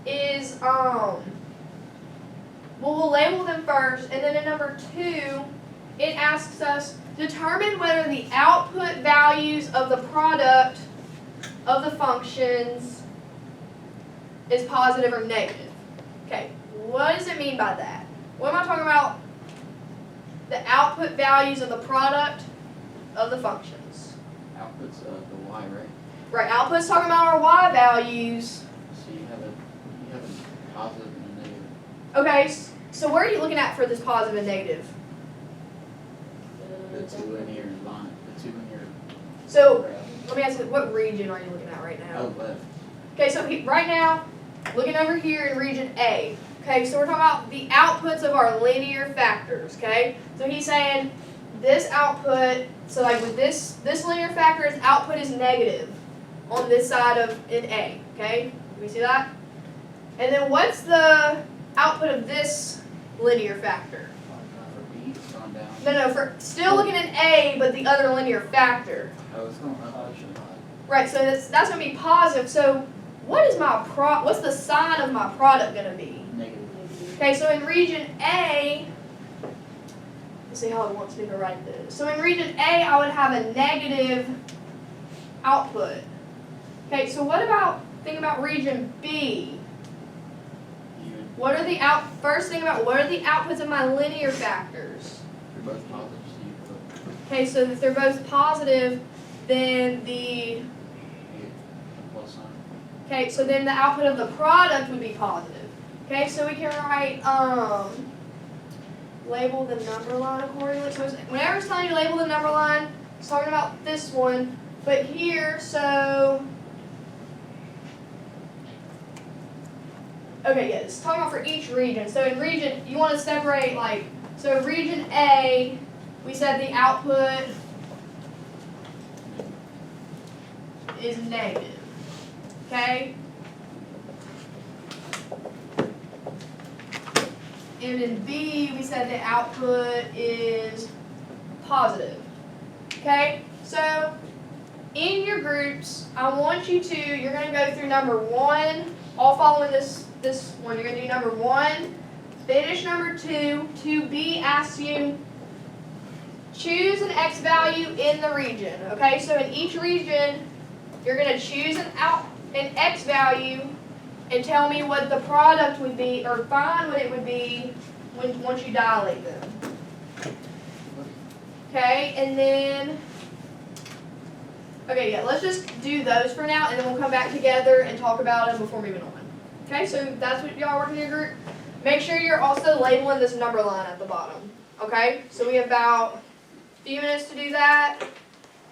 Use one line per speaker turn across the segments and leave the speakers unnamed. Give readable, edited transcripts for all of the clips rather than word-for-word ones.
is, we'll label them first, and then in number 2, it asks us, determine whether the output values of the product of the functions is positive or negative. Okay, what does it mean by that? What am I talking about? The output values of the product of the functions.
Output's the y, right?
Right, output's talking about our y values.
So you have a positive and a negative.
Okay, so where are you looking at for this positive and negative?
The two linear line, the two linear.
So, let me ask you, what region are you looking at right now?
Oh, left.
Okay, so right now, looking over here in region A. Okay, so we're talking about the outputs of our linear factors, okay? So he's saying this output, so like with this linear factor, its output is negative on this side of in A, okay? Do we see that? And then what's the output of this linear factor?
For B, it's gone down.
No, for still looking at A, but the other linear factor.
Oh, it's going up.
Right, so that's going to be positive. So what is what's the sign of my product going to be?
Negative.
Okay, so in region A, let's see how it wants me to write this. So in region A, I would have a negative output. Okay, so think about region B. What are the first thing about what are the outputs of my linear factors?
They're both positive, so you put
Okay, so if they're both positive, then the
a plus sign.
okay, so then the output of the product would be positive. Okay, so we can write label the number line accordingly. So whenever it's telling you to label the number line, it's talking about this one. But here, so okay, yeah, it's talking about for each region. So in region, you want to separate so in region A, we said the output is negative. Okay? And in B, we said the output is positive. Okay? So in your groups, I want you to, you're going to go through number 1, all following this one. You're going to do number 1, finish number 2. 2B asks you, choose an x value in the region. Okay? So in each region, you're going to choose an x value and tell me what the product would be, or find what it would be once you dilate them. Okay, and then, okay, yeah, let's just do those for now, and then we'll come back together and talk about them before moving on. Okay, so that's what y'all working in your group. Make sure you're also labeling this number line at the bottom. Okay, so we have about a few minutes to do that,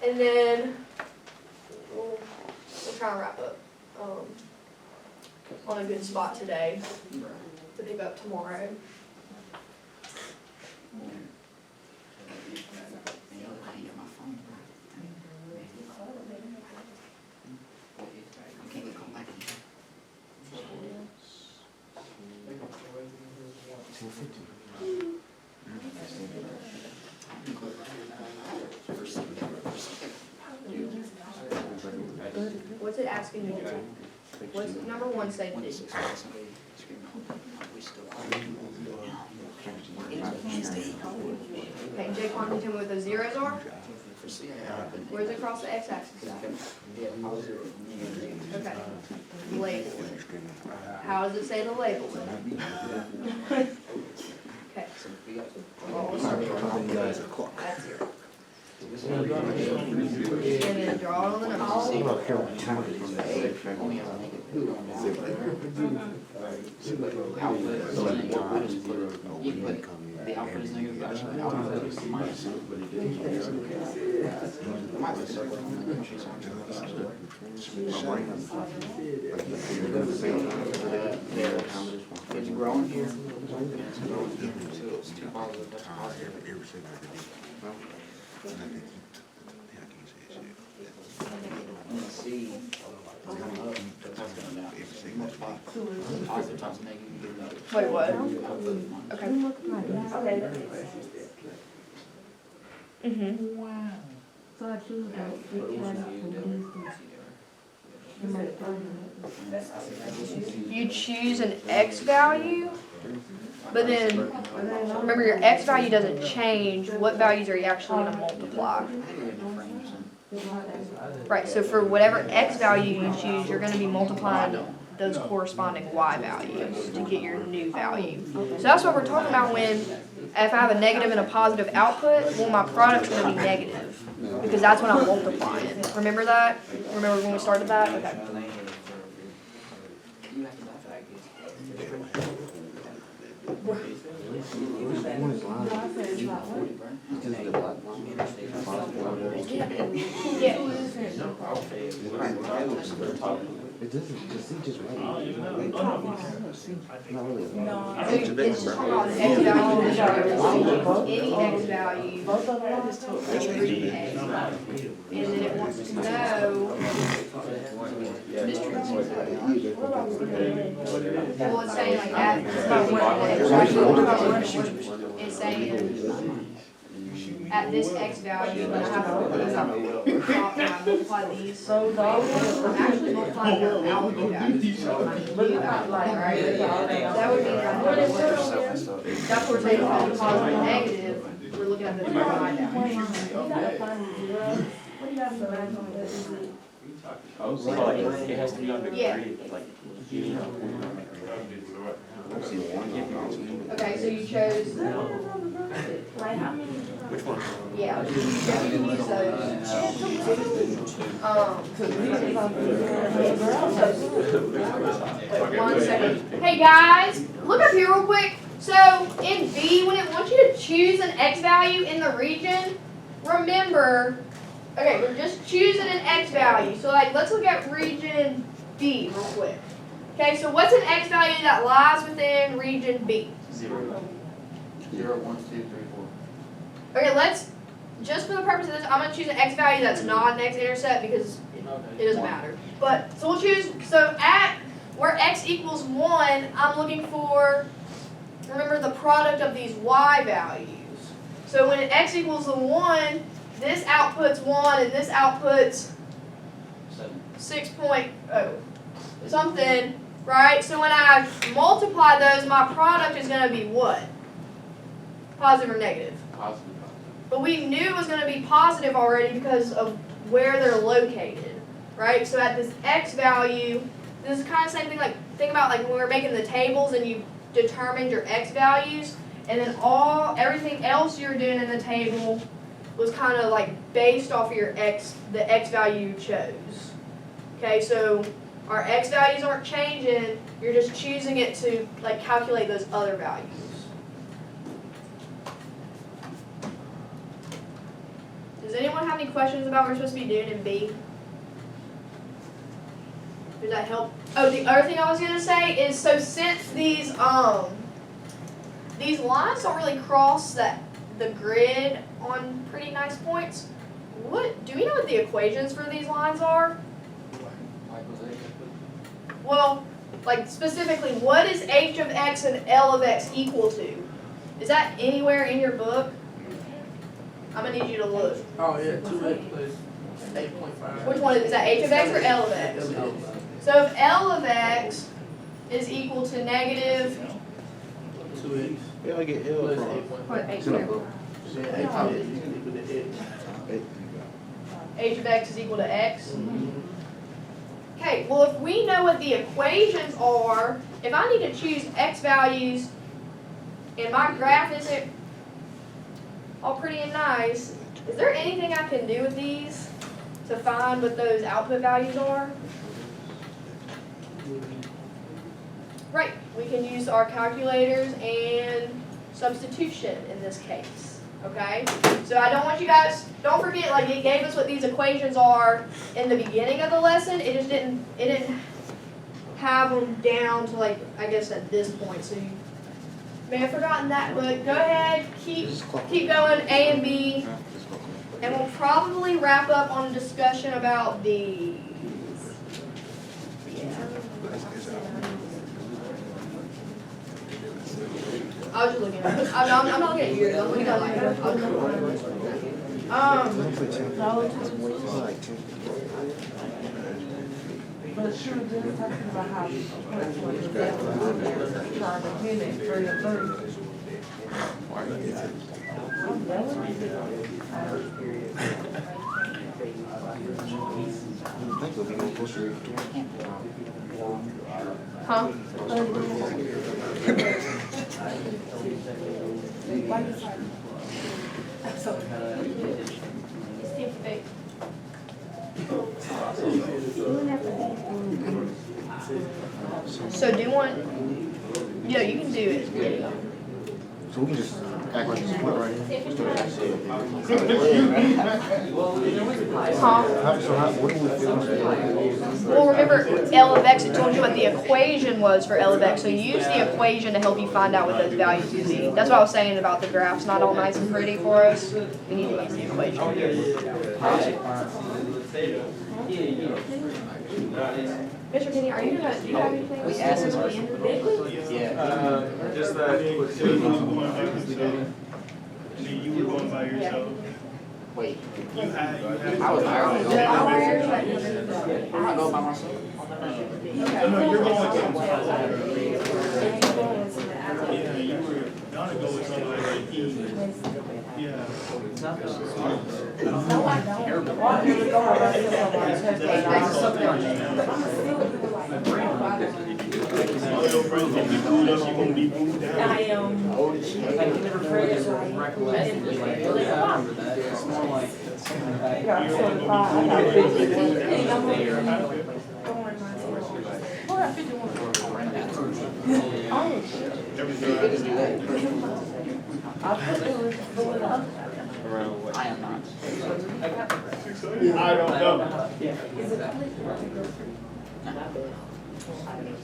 and then we'll try and wrap up on a good spot today to pick up tomorrow. What's it asking you to do? What's number 1 say to do? Okay, Jaquan, can you tell me what those zeros are? Where's it across the x-axis at? Okay. Label it. How does it say to label it? Okay. That's 0. And then draw it on the number.
The output is negative, actually the output is minus. It's growing here. It's growing here. So it's 2 positive, that's positive. C is coming up, that's coming down. Positive times negative, you get another.
Wait, what? Okay. Okay.
Wow. So I choose that.
You choose an x value, but then remember your x value doesn't change. What values are you actually going to multiply? Right, so for whatever x value you choose, you're going to be multiplying those corresponding y values to get your new value. So that's what we're talking about when, if I have a negative and a positive output, well, my product's going to be negative because that's what I'm multiplying. Remember that? Remember when we started that? Okay.
It doesn't, because he just right. Not really.
It's just talking about x value, any x value, and then it wants to know, well, it's saying like it's saying at this x value, I have to multiply these. So I'm actually multiplying the output values. That would mean that's what we're saying from positive and negative. We're looking at the y value.
It has to be under
Yeah.
grid, like,
Okay, so you chose.
which one?
Yeah, you can use those. 1 second. Hey guys, look up here real quick. So in B, when it wants you to choose an x value in the region, remember, okay, we're just choosing an x value. So like, let's look at region B real quick. Okay, so what's an x value that lies within region B?
0. 0, 1, 2, 3, 4.
Okay, let's, just for the purpose of this, I'm going to choose an x value that's not an x-intercept because it doesn't matter. But, so we'll choose, so at where x equals 1, I'm looking for, remember the product of these y values. So when x equals the 1, this outputs 1 and this outputs 6.0 something, right? So when I multiply those, my product is going to be what? Positive or negative?
Positive.
But we knew it was going to be positive already because of where they're located, right? So at this x value, this is kind of the same thing, like, think about like when we were making the tables and you determined your x values, and then everything else you're doing in the table was kind of like based off of the x value you chose. Okay, so our x values aren't changing, you're just choosing it to like calculate those other values. Does anyone have any questions about what we're supposed to be doing in B? Does that help? Oh, the other thing I was gonna say is, so since these lines don't really cross the grid on pretty nice points, do we know what the equations for these lines are? Well, like specifically, what is h of x and L of x equal to? Is that anywhere in your book? I'm gonna need you to look.
Oh yeah, 2x plus 8.5.
Which one is that, h of x or L of x? So if L of x is equal to negative
2x
Yeah, I get L
plus
from.
8.5.
what, h
It's in a book.
Yeah, you can equal to x.
h of x is equal to x. Okay, well if we know what the equations are, if I need to choose x values and my graph isn't all pretty and nice, is there anything I can do with these to find what those output values are? Right, we can use our calculators and substitution in this case, okay? So I don't want you guys, don't forget, like it gave us what these equations are in the beginning of the lesson, it didn't have them down to like, I guess at this point, so you may have forgotten that, but go ahead, keep going, A and B, and we'll probably wrap up on a discussion about these. I was just looking at it. I'm not looking at yours, I'm looking at like,
But she was just talking about how she went to a development, trying to get it 3 and 3. I'm telling you.
I think it'll be more closer.
Huh? So do you want, yeah, you can do it.
So we can just act like it's a point, right?
Huh?
What do we feel?
Well, remember L of X, it told you what the equation was for L of X, so you use the equation to help you find out what those values would be. That's what I was saying about the graphs, not all nice and pretty for us. We need to use the equation. Mr. Kenny, are you gonna, do you have anything?
We asked this question. Yeah.
Just that. And then you were going by yourself.
Wait,
You had.
I was hired. I'm not going by myself.
No, you're going with yeah, you were gonna go with somebody like he. Yeah.
No, I don't. Why do you go around here on my test?
All your friends gonna be moved up, you gonna be moved down.
I am. Yeah, 45. I got 51. Hey, I'm over here. Don't worry, mine. Oh, I got 51. Oh, shit. I put it with up.
I am not.
I don't know.
Is it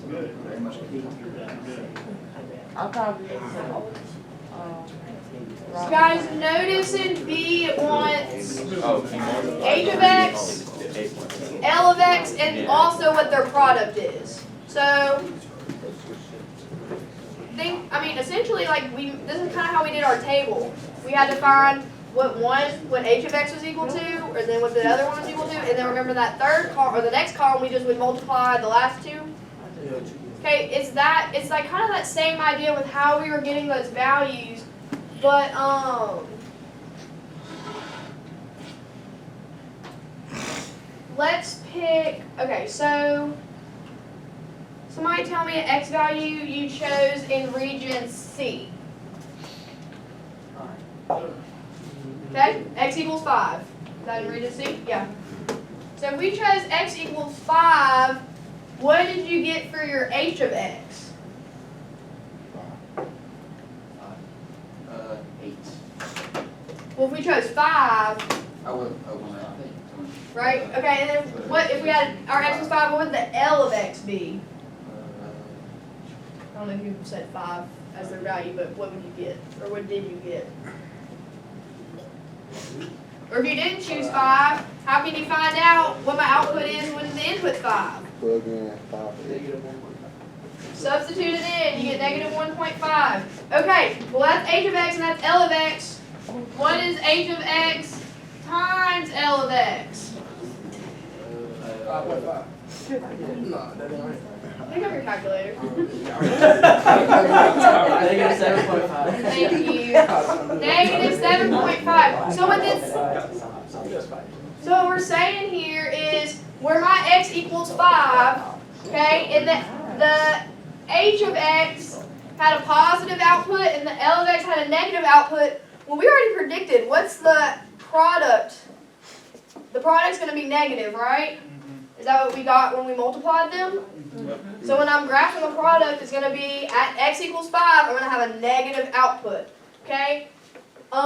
Good.
I'll probably
So guys, notice in B it wants H of X, L of X, and also what their product is. So, essentially, like this is kind of how we did our table. We had to find what H of X was equal to, or then what the other one was equal to, and then remember that third column, or the next column, we just would multiply the last two. Okay, it's like kind of that same idea with how we were getting those values, but let's pick, okay, so somebody tell me an X value you chose in region C. Okay, X equals 5. Is that in region C? Yeah. So if we chose X equals 5, what did you get for your H of X?
8.
Well, if we chose 5,
I would, I think.
right? Okay, and then what if we had our X was 5, what would the L of X be? I don't know who said 5 as their value, but what would you get? Or what did you get? Or if you didn't choose 5, how can you find out what my output is when the input's 5?
Plug in 5.
Substitute it in, you get negative 1.5. Okay, well that's H of X and that's L of X. What is H of X times L of X?
5.5. No, that ain't right.
Pick up your calculator.
Negative 7.5.
Thank you. Negative 7.5. So what we're saying here is where my X equals 5, okay, and the H of X had a positive output and the L of X had a negative output. Well, we already predicted what's the product. The product's going to be negative, right? Is that what we got when we multiplied them? So when I'm graphing the product, it's going to be at X equals 5, I'm going to have a negative output. Okay? I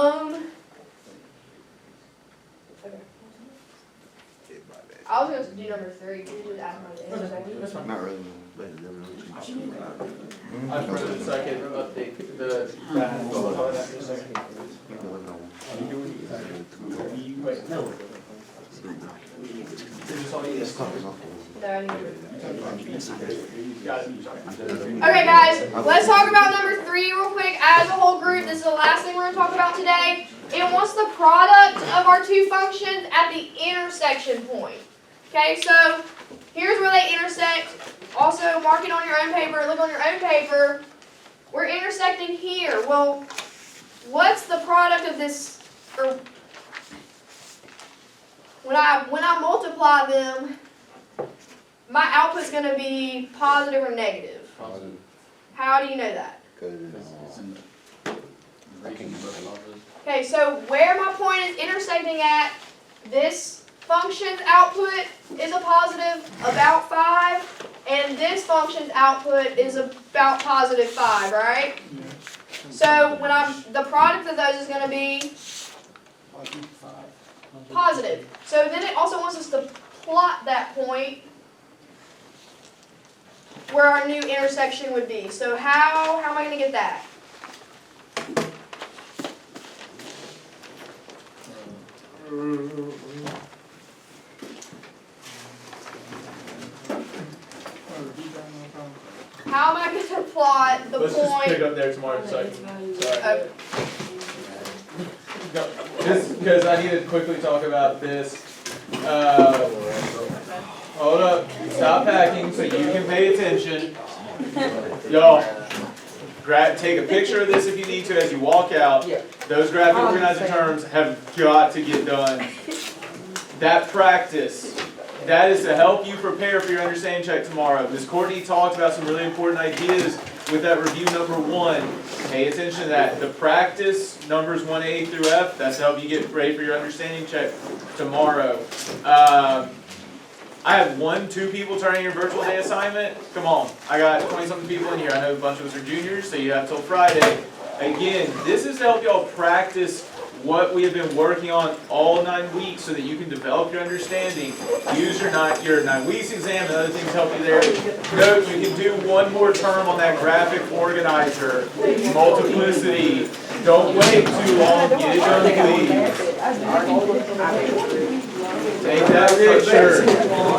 was going to do number 3. Can you just add my
Not really.
I further, so I can update the. Wait, no.
Okay, guys, let's talk about number 3 real quick. As a whole group, this is the last thing we're going to talk about today. It wants the product of our two functions at the intersection point. Okay, so here's where they intersect. Also, mark it on your own paper, look on your own paper. We're intersecting here. Well, what's the product of this, or when I multiply them, my output's going to be positive or negative.
Positive.
How do you know that?
It's in the region you both love it.
Okay, so where my point is intersecting at, this function's output is a positive about 5, and this function's output is about positive 5, right? So when the product of those is going to be positive. So then it also wants us to plot that point where our new intersection would be. So how am I going to get that? How am I going to plot the
Let's just pick
point?
up there tomorrow in a second. Sorry.
Okay.
Just because I need to quickly talk about this. Hold up. Stop packing so you can pay attention. Y'all, take a picture of this if you need to as you walk out. Those graphic organizer terms have got to get done. That practice, that is to help you prepare for your understanding check tomorrow. Ms. Courtney talked about some really important ideas with that review number 1. Pay attention to that. The practice, numbers 1A through F, that's to help you get ready for your understanding check tomorrow. I have 2 people turning your virtual day assignment. Come on, I got 20-something people in here. I know a bunch of us are juniors, so you have till Friday. Again, this is to help y'all practice what we have been working on all 9 weeks so that you can develop your understanding. Use your 9 weeks exam and other things to help you there. Note, you can do one more term on that graphic organizer. Multiplicity. Don't wait too long. Get it done, please. Take that picture.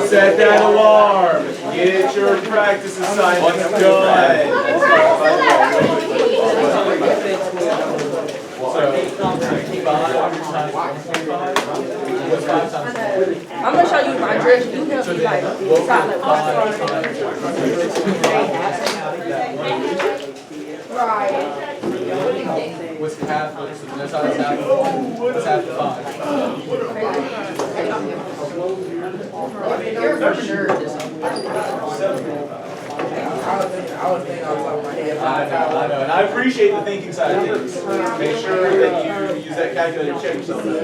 Set that alarm. Get your practice assignments done.
I'm gonna show you my dress. You help me like solid.
Right.
What's half? That's how it's half. What's half of 5?
You're for sure.
I know, and I appreciate the thinking side of things. Make sure that you use that calculator to check yourself. This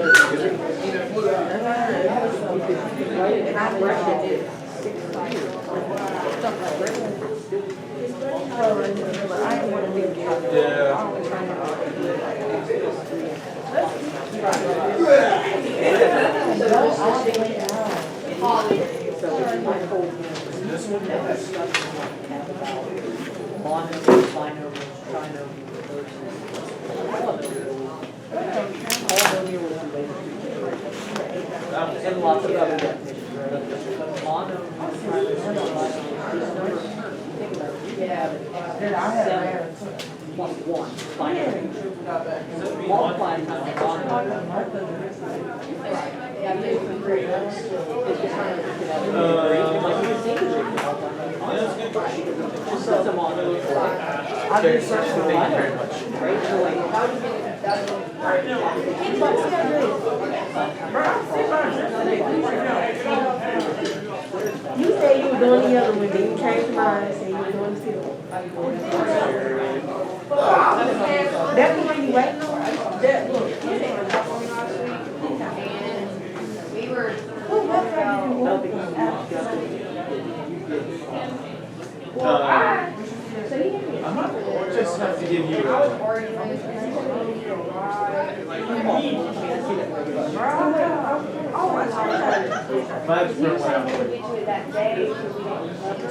And lots of other definitions. Plus 1, binary. Multiplying times
You said you were doing the other one, then you changed your mind and said you were doing the two. That's the one you waiting on? That look.
And we were.
just have to give you Is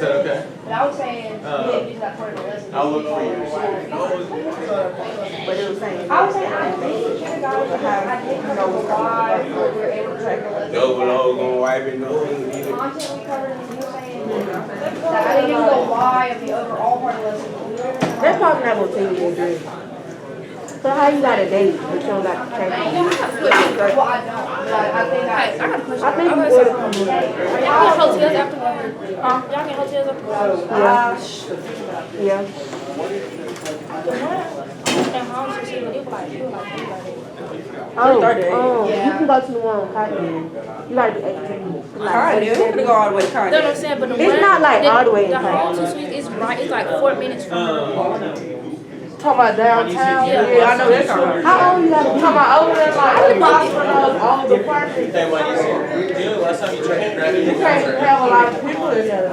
that okay?
But I was saying, we didn't use that part of the lesson.
I'll look for yours.
But it was saying.
I was saying, I think you guys, I didn't know why we were able to take the lesson.
Gonna wipe it, no.
The content we covered, and you were saying, that I didn't even know why of the overall part of the lesson.
That's probably not gonna tell you what it is. So how you got a date, but you don't got to take it?
Well, I don't, but I think
Hey, I got a question.
I think you
Okay,
would
so,
have come in.
y'all get hotels afterwards? Y'all get hotels afterwards?
Yeah.
And how much is it? It was like, $3.
Oh, you can go to the one on Courtney. You gotta do 18.
Alright, we're gonna go all the way to
That's what I'm
Cardiff.
saying, but the
It's
one.
not like all the way in
The
Courtney.
home suite is right, it's like 4 minutes from her.
Talking about downtown?
Yeah.
Yeah, I know that's alright.
How old you gotta be? Talking about over there, like, the hospitals, all the apartments.
Hey, when you see, you know, last time you tried to grab it,
You can't have a lot of people in there.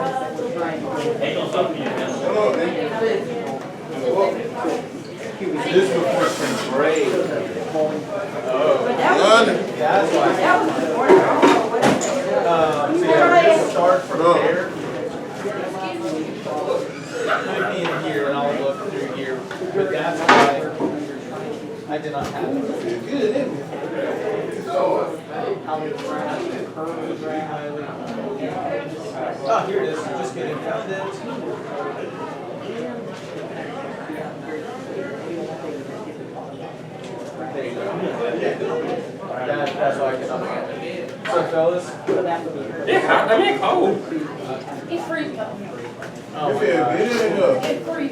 This is before spring break. Oh. That's why. So yeah, just start from there. Put me in here and I'll look through here, but that's why I did not have it. Good, isn't it? Oh, here it is. Just kidding. Found it. There you go. That's why I cannot find it. So, fellas.
Yeah, I mean, cold.
it's free.
Oh, my God.
It's free.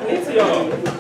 It's y'all.